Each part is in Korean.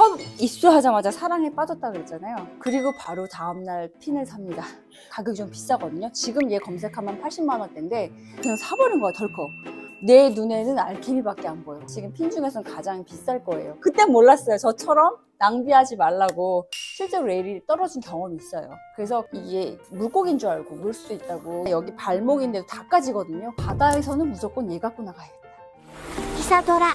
첫 입수하자마자 사랑에 빠졌다 그랬잖아요. 그리고 바로 다음날 핀을 삽니다. 가격이 좀 비싸거든요. 지금 얘 검색하면 80만 원대인데 그냥 사버린 거야, 덜컥. 내 눈에는 알케미밖에 안 보여. 지금 핀 중에서는 가장 비쌀 거예요. 그때 몰랐어요. 저처럼 낭비하지 말라고. 실제로 레일이 떨어진 경험이 있어요. 그래서 이게 물고기인 줄 알고 물 수 있다고. 여기 발목인데도 다 까지거든요. 바다에서는 무조건 얘 갖고 나가야겠다. 기사도라.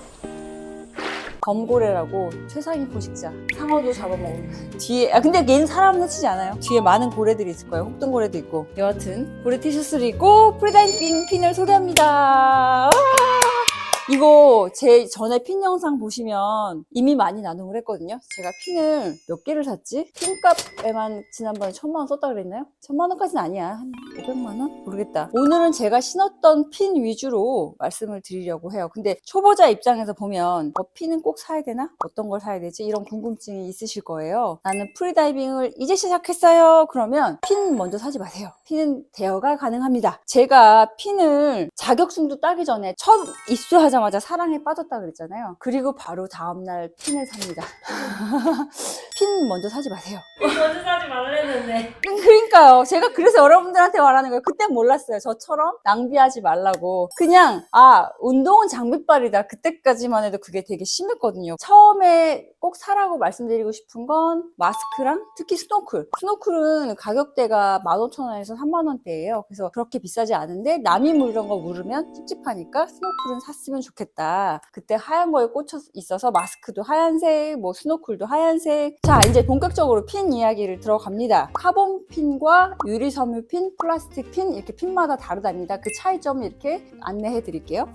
검고래라고 최상위 포식자. 상어도 잡아먹는 뒤에, 근데 얘는 사람은 해치지 않아요. 뒤에 많은 고래들이 있을 거예요. 혹등고래도 있고. 여하튼 고래 티셔츠를 입고 프리다이빙 핀을 소개합니다. 이거 제 전에 핀 영상 보시면 이미 많이 나눔을 했거든요. 제가 핀을 몇 개를 샀지? 핀값에만 지난번에 1000만 원 썼다 그랬나요? 1000만 원까지는 아니야. 한 500만 원? 모르겠다. 오늘은 제가 신었던 핀 위주로 말씀을 드리려고 해요. 근데 초보자 입장에서 보면 핀은 꼭 사야 되나? 어떤 걸 사야 되지? 이런 궁금증이 있으실 거예요. 나는 프리다이빙을 이제 시작했어요. 그러면 핀 먼저 사지 마세요. 핀은 대여가 가능합니다. 제가 핀을 자격증도 따기 전에 첫 입수하자마자 사랑에 빠졌다 그랬잖아요. 그리고 바로 다음날 핀을 삽니다. 핀 먼저 사지 마세요. 먼저 사지 말랬는데. 그러니까요. 제가 그래서 여러분들한테 말하는 거예요. 그때 몰랐어요. 저처럼 낭비하지 말라고. 그냥 운동은 장비빨이다. 그때까지만 해도 그게 되게 심했거든요. 처음에 꼭 사라고 말씀드리고 싶은 건 마스크랑 특히 스노클. 스노클은 가격대가 15,000원에서 30,000원대예요. 그래서 그렇게 비싸지 않은데 남이 이런 거 물으면 찝찝하니까 스노클은 샀으면 좋겠다. 그때 하얀 거에 꽂혀 있어서 마스크도 하얀색, 뭐 스노클도 하얀색. 자, 이제 본격적으로 핀 이야기를 들어갑니다. 카본 핀과 유리섬유 핀, 플라스틱 핀 이렇게 핀마다 다르답니다. 그 차이점 이렇게 안내해 드릴게요.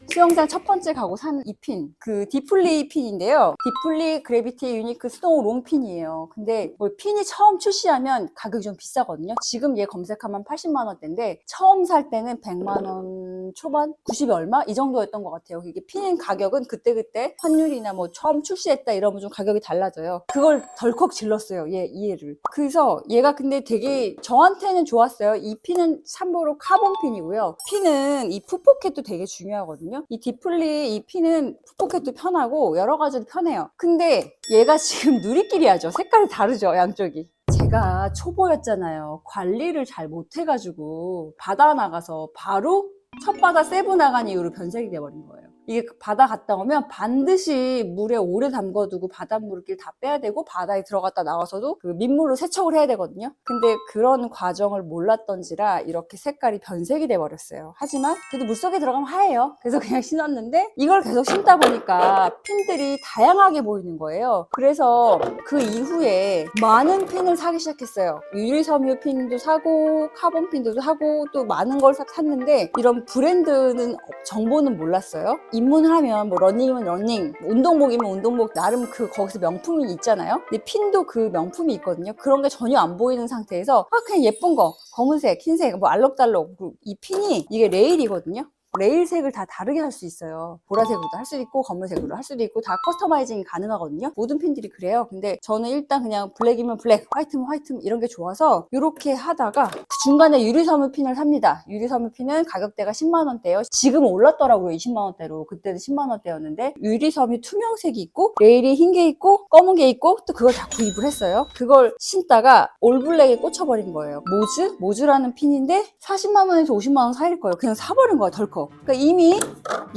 수영장 첫 번째 가고 산 이 핀, 그 디플리 핀인데요. 디플리 그래비티 유니크 스노우 롱 핀이에요. 근데 핀이 처음 출시하면 가격이 좀 비싸거든요. 지금 얘 검색하면 80만 원대인데 처음 살 때는 100만 원 초반, 90이 얼마? 이 정도였던 것 같아요. 이게 핀 가격은 그때그때 환율이나 뭐 처음 출시했다 이러면 좀 가격이 달라져요. 그걸 덜컥 질렀어요. 얘를. 그래서 얘가 근데 되게 저한테는 좋았어요. 이 핀은 참고로 카본 핀이고요. 핀은 이 풋포켓도 되게 중요하거든요. 이 디플리 이 핀은 풋포켓도 편하고 여러 가지로 편해요. 근데 얘가 지금 누리끼리하죠. 색깔이 다르죠, 양쪽이. 제가 초보였잖아요. 관리를 잘 못해가지고 바다 나가서 바로 첫 바다 세부 나간 이후로 변색이 돼버린 거예요. 이게 바다 갔다 오면 반드시 물에 오래 담궈두고 바닷물을 다 빼야 되고 바다에 들어갔다 나와서도 그 민물로 세척을 해야 되거든요. 근데 그런 과정을 몰랐던지라 이렇게 색깔이 변색이 돼버렸어요. 하지만 그래도 물속에 들어가면 하얘요. 그래서 그냥 신었는데 이걸 계속 신다 보니까 핀들이 다양하게 보이는 거예요. 그래서 그 이후에 많은 핀을 사기 시작했어요. 유리섬유 핀도 사고 카본 핀도 사고 또 많은 걸 샀는데 이런 브랜드는 정보는 몰랐어요. 입문을 하면 뭐 러닝이면 러닝, 운동복이면 운동복 나름 거기서 명품이 있잖아요. 근데 핀도 그 명품이 있거든요. 그런 게 전혀 안 보이는 상태에서 그냥 예쁜 거 검은색, 흰색, 뭐 알록달록 이 핀이 이게 레일이거든요. 레일색을 다 다르게 할 수 있어요. 보라색으로도 할 수도 있고 검은색으로 할 수도 있고 다 커스터마이징이 가능하거든요. 모든 핀들이 그래요. 근데 저는 일단 그냥 블랙이면 블랙, 화이트면 화이트 이런 게 좋아서 이렇게 하다가 중간에 유리섬유 핀을 삽니다. 유리섬유 핀은 가격대가 10만 원대예요. 지금 올랐더라고요. 20만 원대로. 그때도 10만 원대였는데 유리섬유 투명색이 있고 레일이 흰 게 있고 검은 게 있고 또 그걸 다 구입을 했어요. 그걸 신다가 올블랙에 꽂혀버린 거예요. 모즈라는 핀인데 40만 원에서 50만 원 사이일 거예요. 그냥 사버린 거야, 덜컥. 그러니까 이미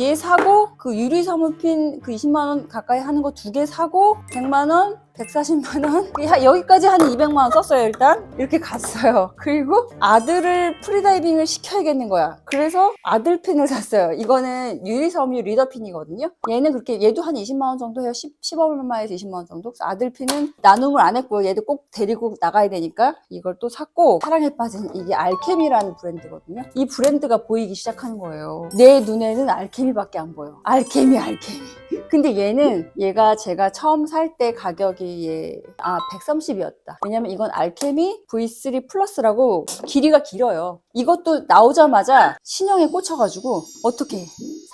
얘 사고 그 유리섬유핀 그 20만 원 가까이 하는 거 2개 사고 100만 원, 140만 원 여기까지 한 200만 원 썼어요. 일단 이렇게 갔어요. 그리고 아들을 프리다이빙을 시켜야겠는 거야. 그래서 아들 핀을 샀어요. 이거는 유리섬유 리더핀이거든요. 얘도 한 20만 원 정도 해요. 10얼마에서 20만 원 정도. 아들 핀은 나눔을 안 했고요. 얘도 꼭 데리고 나가야 되니까 이걸 또 샀고 사랑에 빠진 이게 알케미라는 브랜드거든요. 이 브랜드가 보이기 시작하는 거예요. 내 눈에는 알케미밖에 안 보여. 알케미. 근데 얘가 제가 처음 살 때 가격이 130이었다. 왜냐면 이건 알케미 V3 플러스라고 길이가 길어요. 이것도 나오자마자 신형에 꽂혀가지고 어떻게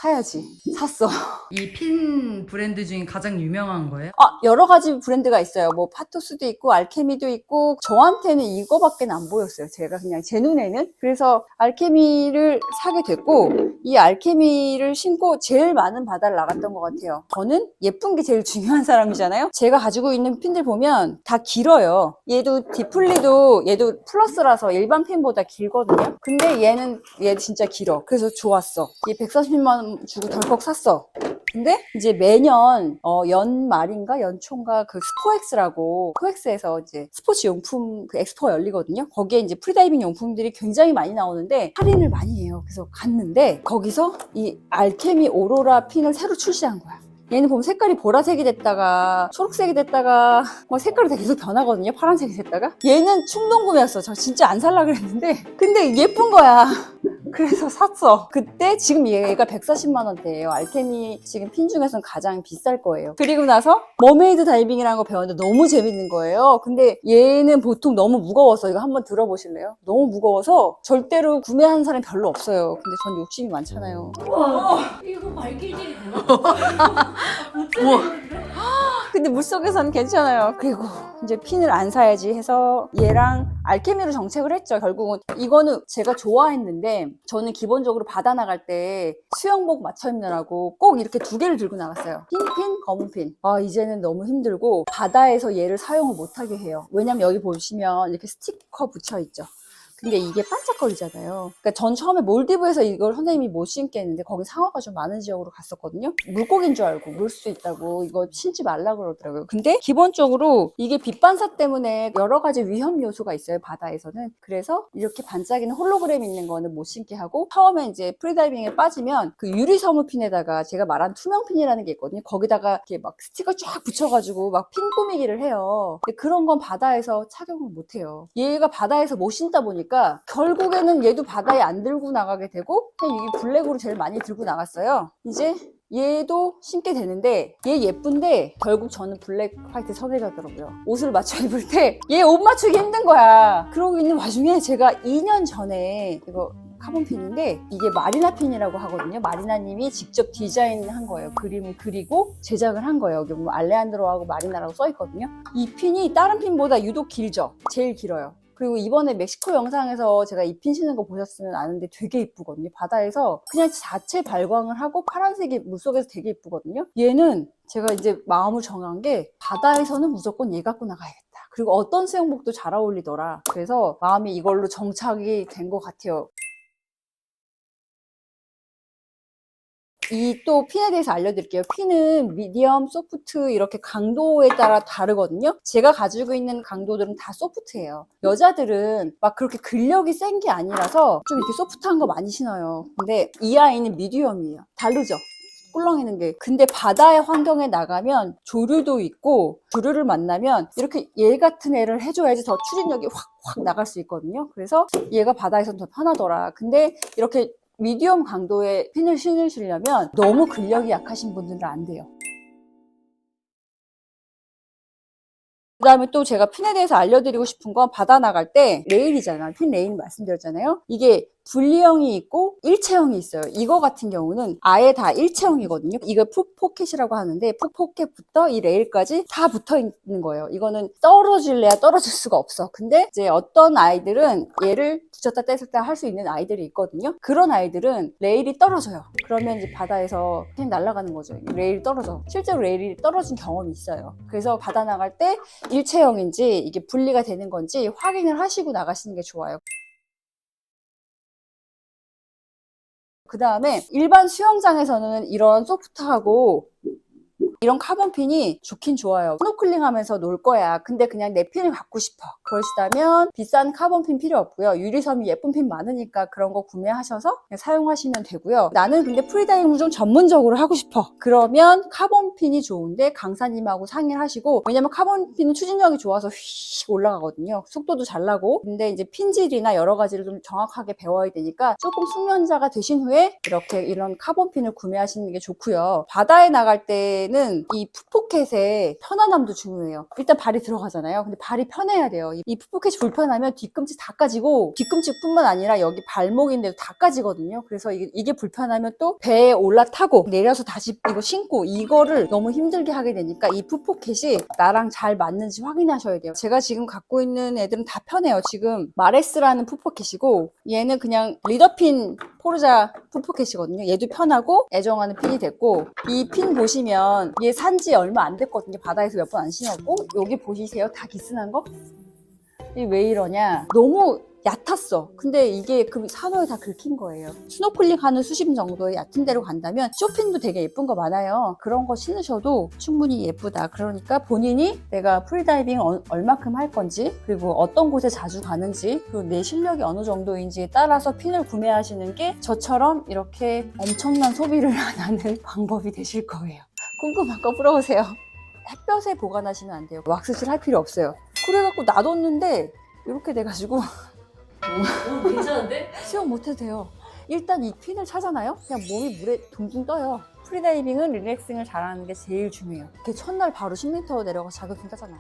사야지. 샀어. 이 핀 브랜드 중에 가장 유명한 거예요? 여러 가지 브랜드가 있어요. 뭐 파토스도 있고 알케미도 있고 저한테는 이거밖에 안 보였어요. 제가 그냥 제 눈에는. 그래서 알케미를 사게 됐고 이 알케미를 신고 제일 많은 바다를 나갔던 것 같아요. 저는 예쁜 게 제일 중요한 사람이잖아요. 제가 가지고 있는 핀들 보면 다 길어요. 얘도 디플리도 얘도 플러스라서 일반 핀보다 길거든요. 근데 얘도 진짜 길어. 그래서 좋았어. 얘 140만 원 주고 덜컥 샀어. 근데 이제 매년 연말인가 연초인가 그 스포엑스라고 코엑스에서 이제 스포츠 용품 그 엑스포가 열리거든요. 거기에 이제 프리다이빙 용품들이 굉장히 많이 나오는데 할인을 많이 해요. 그래서 갔는데 거기서 이 알케미 오로라 핀을 새로 출시한 거야. 얘는 보면 색깔이 보라색이 됐다가 초록색이 됐다가 뭐 색깔이 다 계속 변하거든요. 파란색이 됐다가 얘는 충동 구매였어. 저 진짜 안 살라 그랬는데 근데 예쁜 거야. 그래서 샀어. 그때 지금 얘가 140만 원대예요. 알케미 지금 핀 중에서는 가장 비쌀 거예요. 그리고 나서 머메이드 다이빙이라는 거 배웠는데 너무 재밌는 거예요. 근데 얘는 보통 너무 무거워서 이거 한번 들어보실래요? 너무 무거워서 절대로 구매하는 사람이 별로 없어요. 근데 전 욕심이 많잖아요. 우와, 이거 발길질이 되나? 우와. 근데 물속에서는 괜찮아요. 그리고 이제 핀을 안 사야지 해서 얘랑 알케미로 정책을 했죠. 결국은 이거는 제가 좋아했는데 저는 기본적으로 바다 나갈 때 수영복 맞춰 입느라고 꼭 이렇게 두 개를 들고 나갔어요. 흰, 검은 핀. 이제는 너무 힘들고 바다에서 얘를 사용을 못하게 해요. 왜냐면 여기 보시면 이렇게 스티커 붙여 있죠. 근데 이게 반짝거리잖아요. 그러니까 전 처음에 몰디브에서 이걸 선생님이 못 신게 했는데 거기 상어가 좀 많은 지역으로 갔었거든요. 물고기인 줄 알고 물 수 있다고 이거 신지 말라 그러더라고요. 근데 기본적으로 이게 빛 반사 때문에 여러 가지 위험 요소가 있어요. 바다에서는. 그래서 이렇게 반짝이는 홀로그램 있는 거는 못 신게 하고 처음에 이제 프리다이빙에 빠지면 그 유리 섬유핀에다가 제가 말한 투명핀이라는 게 있거든요. 거기다가 이렇게 막 스티커 쫙 붙여가지고 막 핀 꾸미기를 해요. 근데 그런 건 바다에서 착용을 못 해요. 얘가 바다에서 못 신다 보니까 결국에는 얘도 바다에 안 들고 나가게 되고 그냥 이게 블랙으로 제일 많이 들고 나갔어요. 이제 얘도 신게 되는데 얘 예쁜데 결국 저는 블랙 화이트 선호하더라고요. 옷을 맞춰 입을 때 얘 옷 맞추기 힘든 거야. 그러고 있는 와중에 제가 2년 전에 이거 카본핀인데 이게 마리나핀이라고 하거든요. 마리나님이 직접 디자인한 거예요. 그림을 그리고 제작을 한 거예요. 여기 보면 알레한드로하고 마리나라고 써 있거든요. 이 핀이 다른 핀보다 유독 길죠. 제일 길어요. 그리고 이번에 멕시코 영상에서 제가 이 핀 신는 거 보셨으면 아는데 되게 이쁘거든요. 바다에서 그냥 자체 발광을 하고 파란색이 물속에서 되게 이쁘거든요. 얘는 제가 이제 마음을 정한 게 바다에서는 무조건 얘 갖고 나가야겠다. 그리고 어떤 수영복도 잘 어울리더라. 그래서 마음이 이걸로 정착이 된 것 같아요. 이 또 핀에 대해서 알려드릴게요. 핀은 미디엄, 소프트 이렇게 강도에 따라 다르거든요. 제가 가지고 있는 강도들은 다 소프트예요. 여자들은 막 그렇게 근력이 센 게 아니라서 좀 이렇게 소프트한 거 많이 신어요. 근데 이 아이는 미디엄이에요. 다르죠? 꿀렁이는 게. 근데 바다의 환경에 나가면 조류도 있고 조류를 만나면 이렇게 얘 같은 애를 해줘야지 더 추진력이 확 나갈 수 있거든요. 그래서 얘가 바다에서는 더 편하더라. 근데 이렇게 미디엄 강도의 핀을 신으시려면 너무 근력이 약하신 분들은 안 돼요. 그 다음에 또 제가 핀에 대해서 알려드리고 싶은 건 바다 나갈 때 레일이잖아요. 핀 레일 말씀드렸잖아요. 이게 분리형이 있고 일체형이 있어요. 이거 같은 경우는 아예 다 일체형이거든요. 이거 풋포켓이라고 하는데 풋포켓부터 이 레일까지 다 붙어 있는 거예요. 이거는 떨어질래야 떨어질 수가 없어. 근데 이제 어떤 아이들은 얘를 붙였다 뗐을 때 할 수 있는 아이들이 있거든요. 그런 아이들은 레일이 떨어져요. 그러면 이제 바다에서 그냥 날아가는 거죠. 레일이 떨어져. 실제로 레일이 떨어진 경험이 있어요. 그래서 바다 나갈 때 일체형인지 이게 분리가 되는 건지 확인을 하시고 나가시는 게 좋아요. 그 다음에 일반 수영장에서는 이런 소프트하고 이런 카본핀이 좋긴 좋아요. 스노클링 하면서 놀 거야. 근데 그냥 내 핀을 갖고 싶어. 그러시다면 비싼 카본핀 필요 없고요. 유리섬이 예쁜 핀 많으니까 그런 거 구매하셔서 그냥 사용하시면 되고요. 나는 근데 프리다이빙 좀 전문적으로 하고 싶어. 그러면 카본핀이 좋은데 강사님하고 상의를 하시고, 왜냐면 카본핀은 추진력이 좋아서 휙 올라가거든요. 속도도 잘 나고. 근데 이제 핀질이나 여러 가지를 좀 정확하게 배워야 되니까 조금 숙련자가 되신 후에 이렇게 이런 카본핀을 구매하시는 게 좋고요. 바다에 나갈 때는 이 풋포켓의 편안함도 중요해요. 일단 발이 들어가잖아요. 근데 발이 편해야 돼요. 이 이 풋풋캣이 불편하면 뒤꿈치 다 까지고 뒤꿈치뿐만 아니라 여기 발목인데도 다 까지거든요. 그래서 이게 불편하면 또 배에 올라타고 내려서 다시 이거 신고 이거를 너무 힘들게 하게 되니까 이 풋풋캣이 나랑 잘 맞는지 확인하셔야 돼요. 제가 지금 갖고 있는 애들은 다 편해요. 지금 마레스라는 풋풋캣이고 얘는 그냥 리더핀 포르자 풋풋캣이거든요. 얘도 편하고 애정하는 핀이 됐고 이 핀 보시면 얘 산지 얼마 안 됐거든요. 바다에서 몇 번 안 신었고 여기 보시세요. 다 기스난 거? 이게 왜 이러냐? 너무 얕았어. 근데 이게 그 산호에 다 긁힌 거예요. 스노클링 하는 수심 정도의 얕은 데로 간다면 쇼핀도 되게 예쁜 거 많아요. 그런 거 신으셔도 충분히 예쁘다. 그러니까 본인이 내가 프리다이빙 얼마큼 할 건지 그리고 어떤 곳에 자주 가는지 그리고 내 실력이 어느 정도인지에 따라서 핀을 구매하시는 게 저처럼 이렇게 엄청난 소비를 안 하는 방법이 되실 거예요. 궁금한 거 물어보세요. 햇볕에 보관하시면 안 돼요. 왁스질 할 필요 없어요. 그래갖고 놔뒀는데 이렇게 돼가지고 괜찮은데? 수영 못해도 돼요. 일단 이 핀을 차잖아요. 그냥 몸이 물에 둥둥 떠요. 프리다이빙은 릴렉싱을 잘하는 게 제일 중요해요. 이렇게 첫날 바로 10m 내려가서 자격증 따잖아.